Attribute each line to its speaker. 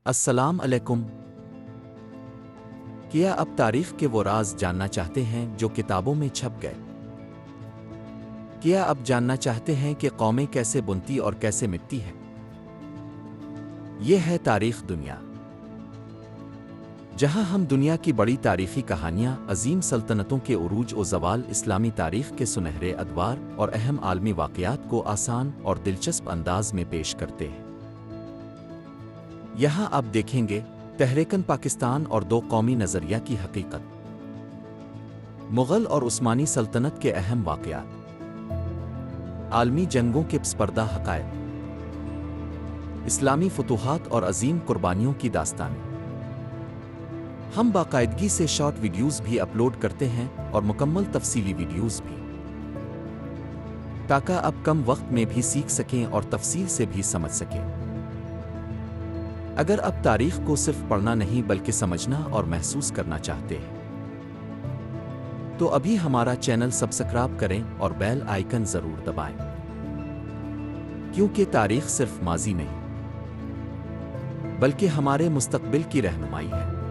Speaker 1: السلام علیکم۔ کیا اب تاریخ کے وہ راز جاننا چاہتے ہیں جو کتابوں میں چھپ گئے؟ کیا اب جاننا چاہتے ہیں کہ قومیں کیسے بنتی اور کیسے مٹتی ہیں؟ یہ ہے تاریخ دنیا، جہاں ہم دنیا کی بڑی تاریخی کہانیاں، عظیم سلطنتوں کے عروج و زوال، اسلامی تاریخ کے سنہرے ادوار اور اہم عالمی واقعات کو آسان اور دلچسپ انداز میں پیش کرتے ہیں۔ یہاں آپ دیکھیں گے تحریکن پاکستان اور دو قومی نظریہ کی حقیقت، مغل اور عثمانی سلطنت کے اہم واقعات، عالمی جنگوں کے پس پردہ حقائق، اسلامی فتوحات اور عظیم قربانیوں کی داستانیں۔ ہم باقاعدگی سے شارٹ ویڈیوز بھی اپلوڈ کرتے ہیں اور مکمل تفصیلی ویڈیوز بھی، تاکہ آپ کم وقت میں بھی سیکھ سکیں اور تفصیل سے بھی سمجھ سکیں۔ اگر آپ تاریخ کو صرف پڑھنا نہیں بلکہ سمجھنا اور محسوس کرنا چاہتے ہیں تو ابھی ہمارا چینل سبسکرائب کریں اور بیل آئیکن ضرور دبائیں، کیونکہ تاریخ صرف ماضی نہیں بلکہ ہمارے مستقبل کی رہنمائی ہے۔